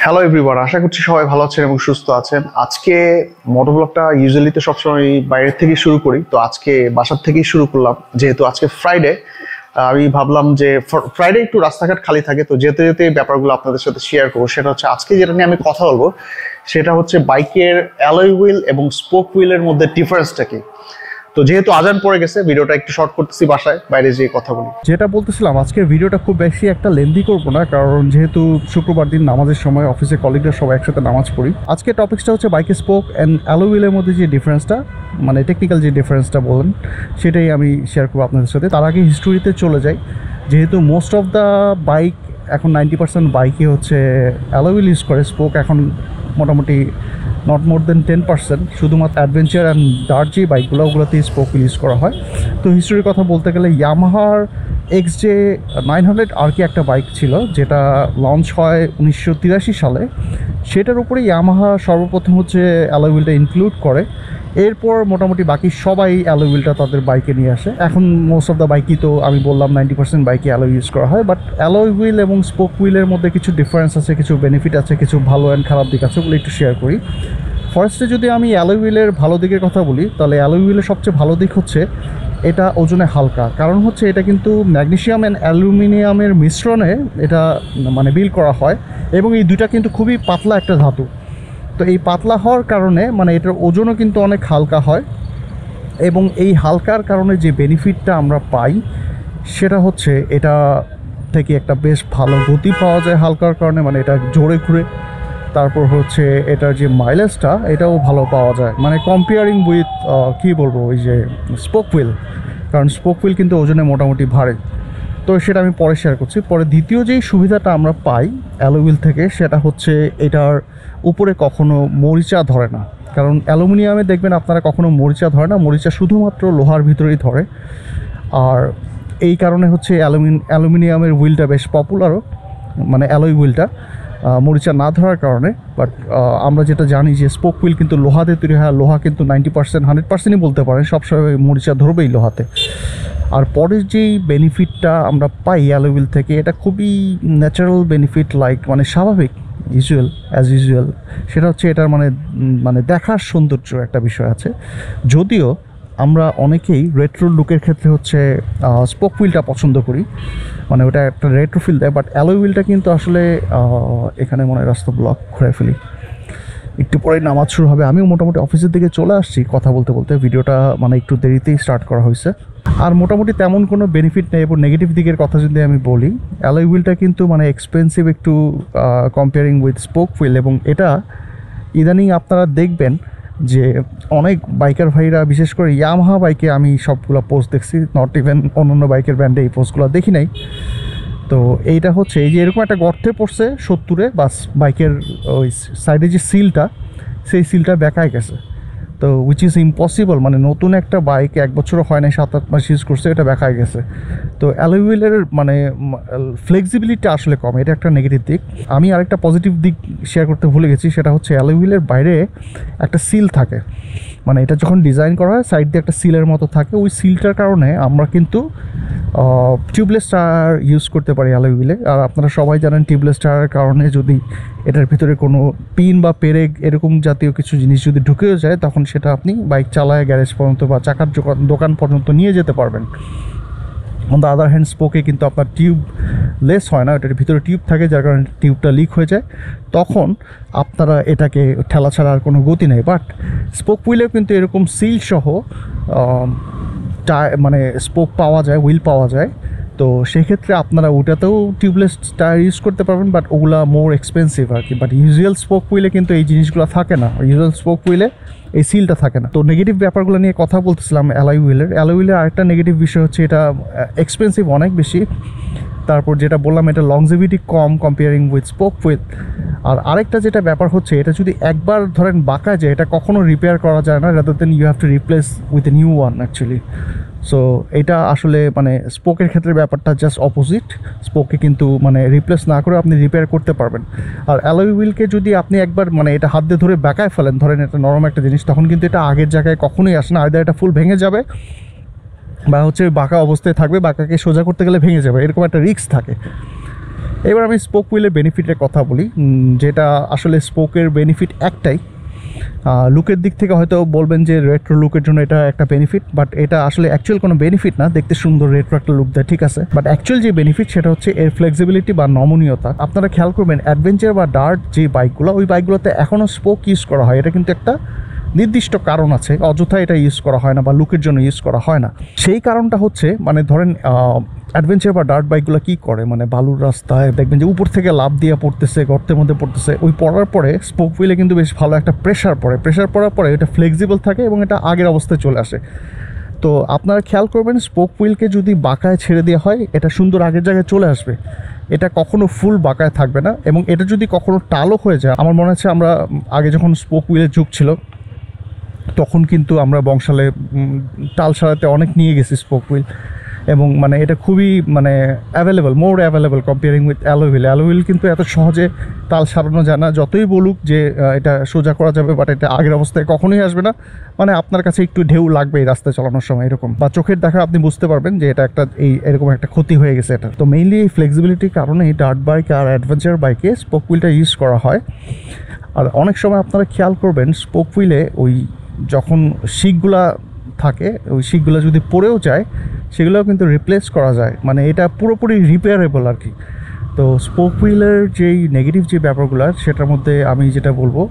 Hello everyone, আশা করছি সবাই ভালো আছেন এবং সুস্থ আছেন। আজকে মোটোব্লগটা ইউজুয়ালি তো সবসময় বাইরের থেকেই শুরু করি, তো আজকে বাসার থেকেই শুরু করলাম। যেহেতু আজকে ফ্রাইডে, আমি ভাবলাম যে ফ্রাইডে একটু রাস্তাঘাট খালি থাকে, তো যেতে যেতে এই ব্যাপারগুলো আপনাদের সাথে শেয়ার করবো। সেটা হচ্ছে আজকে যেটা নিয়ে আমি কথা বলবো সেটা হচ্ছে বাইকের অ্যালয় হুইল এবং স্পোক হুইলের মধ্যে ডিফারেন্সটা কি। তো যেহেতু আজান পড়ে গেছে, ভিডিওটা একটু শর্ট করতেছি, বাসায় বাইরে যেয়ে কথা বলি। যেটা বলতেছিলাম, আজকের ভিডিওটা খুব বেশি একটা লেন্দি করবো না, কারণ যেহেতু শুক্রবার দিন নামাজের সময় অফিসে কলিগরা সবাই একসাথে নামাজ পড়ি। আজকের টপিকসটা হচ্ছে বাইকের স্পোক অ্যান্ড অ্যালয় হুইলের মধ্যে যে ডিফারেন্সটা, মানে টেকনিক্যাল যে ডিফারেন্সটা বলেন, সেটাই আমি শেয়ার করবো আপনাদের সাথে। তার আগে হিস্টোরিতে চলে যাই। যেহেতু মোস্ট অফ দ্য বাইক এখন 90% বাইকই হচ্ছে অ্যালয় হুইল ইউজ করে, স্পোক এখন মোটামুটি নট মোর দেন 10%। শুধুমাত্র অ্যাডভেঞ্চার অ্যান্ড ডার্ট যে বাইকগুলো, ওগুলোতেই স্পোক ইউজ করা হয়। তো হিস্টোরির কথা বলতে গেলে ইয়ামাহার XJ900 আর কি একটা বাইক ছিল, যেটা লঞ্চ হয় 1983 সালে। সেটার উপরে ইয়ামাহা সর্বপ্রথম হচ্ছে অ্যালয় হুইলটা ইনক্লুড করে। এরপর মোটামুটি বাকি সবাই অ্যালয় হুইলটা তাদের বাইকে নিয়ে আসে। এখন মোস্ট অফ দ্য বাইকই, তো আমি বললাম 90% বাইকে অ্যালয় ইউজ করা হয়। বাট অ্যালয় হুইল এবং স্পোক হুইলের মধ্যে কিছু ডিফারেন্স আছে, কিছু বেনিফিট আছে, কিছু ভালো অ্যান্ড খারাপ দিক আছে, ওগুলো একটু শেয়ার করি। ফার্স্টে যদি আমি অ্যালয় হুইলের ভালো দিকের কথা বলি, তাহলে অ্যালয় হুইলের সবচেয়ে ভালো দিক হচ্ছে এটা ওজনে হালকা। কারণ হচ্ছে এটা কিন্তু ম্যাগনেসিয়াম অ্যান্ড অ্যালুমিনিয়ামের মিশ্রণে এটা মানে বিল্ড করা হয়, এবং এই দুইটা কিন্তু খুবই পাতলা একটা ধাতু। তো এই পাতলা হওয়ার কারণে মানে এটার ওজনও কিন্তু অনেক হালকা হয়, এবং এই হালকার কারণে যে বেনিফিটটা আমরা পাই সেটা হচ্ছে এটা থেকে একটা বেশ ভালো গতি পাওয়া যায় হালকার কারণে, মানে এটা জোরে ঘুরে। তারপর হচ্ছে এটার যে মাইলেজটা, এটাও ভালো পাওয়া যায়, মানে কম্পেয়ারিং উইথ কী বলবো, ওই যে স্পোক হুইল। কারণ স্পোক হুইল কিন্তু ওজনে মোটামুটি ভারী। তো সেটা আমি পরে শেয়ার করছি। পরে দ্বিতীয় যেই সুবিধাটা আমরা পাই অ্যালয় হুইল থেকে, সেটা হচ্ছে এটার উপরে কখনো মরিচা ধরে না। কারণ অ্যালুমিনিয়ামে দেখবেন আপনারা কখনো মরিচা ধরে না, মরিচা শুধুমাত্র লোহার ভিতরেই ধরে। আর এই কারণে হচ্ছে অ্যালুমিনিয়ামের হুইলটা বেশ পপুলারও, মানে অ্যালয় হুইলটা মরিচা না ধরার কারণে। বাট আমরা যেটা জানি যে স্পোক হুইল কিন্তু লোহাতে তৈরি হয়, লোহা কিন্তু 90% 100%ই বলতে পারেন সবসময় মরিচা ধরবেই লোহাতে। আর পরের যেই বেনিফিটটা আমরা পাই অ্যালয় হুইল থেকে, এটা খুবই ন্যাচারাল বেনিফিট, লাইক মানে স্বাভাবিক, অ্যাজ ইউজুয়াল। সেটা হচ্ছে এটার মানে দেখার সৌন্দর্য একটা বিষয় আছে। যদিও আমরা অনেকেই রেট্রো লুকের ক্ষেত্রে হচ্ছে স্পোক হুইলটা পছন্দ করি, মানে ওটা একটা রেট্রো ফিল দেয়। বাট অ্যালয় হুইলটা কিন্তু আসলে এখানে মনে হয় রাস্তা ব্লক ঘুরে ফেলি, একটু পরেই নামাজ শুরু হবে। আমিও মোটামুটি অফিসের দিকে চলে আসছি কথা বলতে বলতে। ভিডিওটা মানে একটু দেরিতেই স্টার্ট করা হয়েছে। আর মোটামুটি তেমন কোনো বেনিফিট নেই। এবং নেগেটিভ দিকের কথা যদি আমি বলি, অ্যালয় হুইলটা কিন্তু মানে এক্সপেন্সিভ একটু কম্পেয়ারিং উইথ স্পোক হুইল। এবং এটা ইদানিং আপনারা দেখবেন যে অনেক বাইকার ভাইরা, বিশেষ করে ইয়ামাহা বাইকে আমি সবগুলো পোস্ট দেখছি, নট ইভেন অন্য বাইকের ব্র্যান্ডে এই পোস্টগুলো দেখি নাই। তো এইটা হচ্ছে এই যে এরকম একটা গর্তে পড়ছে 70-এ, বাস বাইকের ওই সাইডে যে সিলটা, সেই সিলটা বেঁকায় গেছে। তো উইচ ইজ ইম্পসিবল, মানে নতুন একটা বাইক 1 বছরও হয় নাই, 7-8 মাস ইউজ করছে, এটা বেঁকায় গেছে। তো অ্যালয় হুইলের মানে ফ্লেক্সিবিলিটি আসলে কম, এটা একটা নেগেটিভ দিক। আমি আরেকটা পজিটিভ দিক শেয়ার করতে ভুলে গেছি, সেটা হচ্ছে অ্যালয় হুইলের বাইরে একটা সিল থাকে। মানে এটা যখন ডিজাইন করা হয়, সাইড দিয়ে একটা সিলের মতো থাকে। ওই সিলটার কারণে আমরা কিন্তু টিউবলেস টায়ার ইউজ করতে পারি অ্যালয় হুইলে। আর আপনারা সবাই জানেন টিউবলেস টায়ারের কারণে যদি এটার ভিতরে কোনো পিন বা পেরেক এরকম জাতীয় কিছু জিনিস যদি ঢুকেও যায়, তখন সেটা আপনি বাইক চালায় গ্যারেজ পর্যন্ত বা চাকার দোকান পর্যন্ত নিয়ে যেতে পারবেন। অন দ্য আদার হ্যান্ড স্পোকে কিন্তু আপনার টিউবলেস হয় না, এটার ভিতরে টিউব থাকে, যার কারণে টিউবটা লিক হয়ে যায়। তখন আপনারা এটাকে ঠেলা ছাড়া আর কোনো গতি নেই। বাট স্পোক হুইলেও কিন্তু এরকম সিল সহ মানে স্পোক পাওয়া যায়, হুইল পাওয়া যায়। তো সেক্ষেত্রে আপনারা ওটাতেও টিউবলেস টায়ার ইউজ করতে পারবেন, বাট ওগুলা মোর এক্সপেন্সিভ আর কি। বাট ইউজুয়াল স্পোক হুইলে কিন্তু এই জিনিসগুলো থাকে না, ইউজুয়াল স্পোক হুইলে এই সিলটা থাকে না। তো নেগেটিভ ব্যাপারগুলো নিয়ে কথা বলতেছিলাম অ্যালয় হুইলের আরেকটা নেগেটিভ বিষয় হচ্ছে এটা এক্সপেন্সিভ অনেক বেশি। তারপর যেটা বললাম, এটা লংজিভিটি কম কম্পেয়ারিং উইথ স্পোক হুইল। আর আরেকটা যেটা ব্যাপার হচ্ছে, এটা যদি একবার ধরেন বাঁকা যায়, এটা কখনো রিপেয়ার করা যায় না, rather then you have to replace with a new one actually. So এটা আসলে মানে স্পোকের ক্ষেত্রে ব্যাপারটা জাস্ট অপোজিট। স্পোকে কিন্তু মানে রিপ্লেস না করে আপনি রিপেয়ার করতে পারবেন। আর অ্যালয় হুইলকে যদি আপনি একবার মানে এটা হাত দিয়ে ধরে বেঁকায় ফেলেন, ধরেন এটা নরম একটা জিনিস, তখন কিন্তু এটা আগের জায়গায় কখনোই আসে না। আইদার এটা ফুল ভেঙে যাবে, বা হচ্ছে বাঁকা অবস্থায় থাকবে, বাঁকাকে সোজা করতে গেলে ভেঙে যাবে, এরকম একটা রিস্ক থাকে। এবার আমি স্পোক হুইলের বেনিফিটের কথা বলি, যেটা আসলে স্পোকের বেনিফিট একটাই। লুকের দিক থেকে হয়তো বলবেন যে রেট্রো লুকের জন্য এটা একটা বেনিফিট, বাট এটা আসলে অ্যাকচুয়াল কোনো বেনিফিট না। দেখতে সুন্দর রেট্রো একটা লুক দেয়, ঠিক আছে, বাট অ্যাকচুয়াল যে বেনিফিট সেটা হচ্ছে এর ফ্লেক্সিবিলিটি বা নমনীয়তা। আপনারা খেয়াল করবেন অ্যাডভেঞ্চার বা ডার্ট যে বাইকগুলো, ওই বাইকগুলোতে এখনও স্পোক ইউজ করা হয়। এটা কিন্তু একটা নির্দিষ্ট কারণ আছে, অযথা এটা ইউজ করা হয় না বা লুকের জন্য ইউজ করা হয় না। সেই কারণটা হচ্ছে মানে ধরেন অ্যাডভেঞ্চার বা ডার্ট বাইকগুলো কী করে, মানে বালুর রাস্তায় দেখবেন যে উপর থেকে লাফ দিয়ে পড়তেছে, গর্তের মধ্যে পড়তেছে, ওই পড়ার পরে স্পোক হুইলে কিন্তু বেশ ভালো একটা প্রেশার পড়ে। প্রেশার পড়ার পরে এটা ফ্লেক্সিবল থাকে এবং এটা আগের অবস্থায় চলে আসে। তো আপনারা খেয়াল করবেন স্পোক হুইলকে যদি বাঁকায় ছেড়ে দেওয়া হয় এটা সুন্দর আগের জায়গায় চলে আসবে, এটা কখনো ফুল বাঁকায় থাকবে না। এবং এটা যদি কখনো টালও হয়ে যায়, আমার মনে হচ্ছে আমরা আগে যখন স্পোক হুইলের যুগ ছিল তখন কিন্তু আমরা বংশালে টাল সারাতে অনেক নিয়ে গেছি স্পোক হুইল, এবং মানে এটা খুবই মানে available, more available comparing with alloy wheel. Alloy wheel কিন্তু এত সহজে তাল সারানো যায় না, যতই বলুক যে এটা সোজা করা যাবে, বাট এটা আগের অবস্থায় কখনোই আসবে না। মানে আপনার কাছে একটু ঢেউ লাগবে এই রাস্তায় চালানোর সময় এরকম, বা চোখের দেখা আপনি বুঝতে পারবেন যে এটা একটা এরকম একটা ক্ষতি হয়ে গেছে এটা। তো মেইনলি এই ফ্লেক্সিবিলিটির কারণেই ডার্ট বাইক আর অ্যাডভেঞ্চার বাইকে স্পোক হুইলটা ইউজ করা হয়। আর অনেক সময় আপনারা খেয়াল করবেন স্পোক হুইলে ওই যখন শিকগুলা থাকে, ওই শিকগুলো যদি পড়েও যায় সেগুলোও কিন্তু রিপ্লেস করা যায়, মানে এটা পুরোপুরি রিপেয়ারেবল আর কি। তো স্পোক হুইলের যেই নেগেটিভ যে ব্যাপারগুলো সেটার মধ্যে আমি যেটা বলবো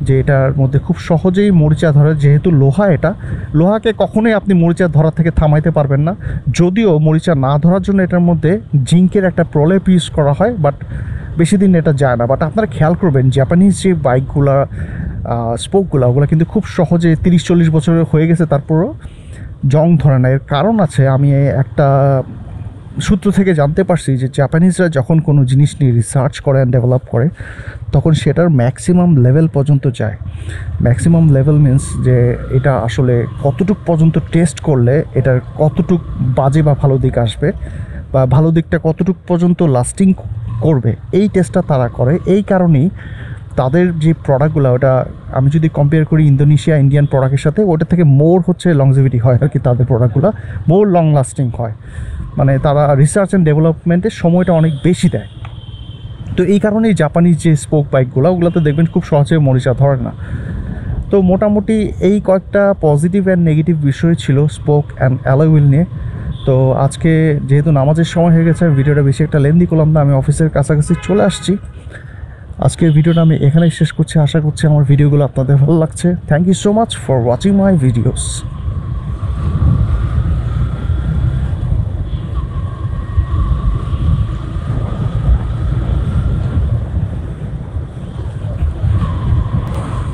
যে এটার মধ্যে খুব সহজেই মরিচা ধরে, যেহেতু লোহা, এটা লোহাকে কখনোই আপনি মরিচা ধরা থেকে থামাইতে পারবেন না। যদিও মরিচা না ধরার জন্য এটার মধ্যে জিঙ্কের একটা প্রলেপ ইউজ করা হয়, বাট বেশি দিন এটা যায় না। বাট আপনারা খেয়াল করবেন জাপানিজ যে বাইকগুলো স্পোকগুলো, ওগুলো কিন্তু খুব সহজে 30-40 বছরের হয়ে গেছে তারপরও জং ধরে না। এর কারণ আছে, আমি একটা সূত্র থেকে জানতে পারছি যে জাপানিজরা যখন কোনো জিনিস নিয়ে রিসার্চ করে অ্যান্ড ডেভেলপ করে তখন সেটার ম্যাক্সিমাম লেভেল পর্যন্ত যায়। ম্যাক্সিমাম লেভেল মিন্স যে এটা আসলে কতটুক পর্যন্ত টেস্ট করলে এটার কতটুক বাজে বা ভালো দিক আসবে, বা ভালো দিকটা কতটুক পর্যন্ত লাস্টিং করবে, এই টেস্টটা তারা করে। এই কারণেই তাদের যে প্রোডাক্টগুলো, ওটা আমি যদি কম্পেয়ার করি ইন্দোনেশিয়া ইন্ডিয়ান প্রোডাক্টের সাথে, ওটা থেকে মোর হচ্ছে লংজিভিটি হয় আর কি, তাদের প্রোডাক্টগুলো মোর লং লাস্টিং হয়। মানে তারা রিসার্চ অ্যান্ড ডেভেলপমেন্টের সময়টা অনেক বেশি দেয়। তো এই কারণেই জাপানিজ যে স্পোক বাইকগুলো, ওগুলোতে দেখবেন খুব সহজে মরিচা ধরে না। তো মোটামুটি এই কয়েকটা পজিটিভ অ্যান্ড নেগেটিভ বিষয় ছিল স্পোক অ্যান্ড অ্যালয় হুইল নিয়ে। তো আজকে যেহেতু নামাজের সময় হয়ে গেছে, ভিডিওটা বেশি একটা লেন্দি করলাম না, আমি অফিসের কাছাকাছি চলে আসছি। আজকের ভিডিওটা আমি এখানেই শেষ করছি। আশা করছি আমার ভিডিওগুলো আপনাদের ভালো লাগছে। Thank you so much for watching my videos.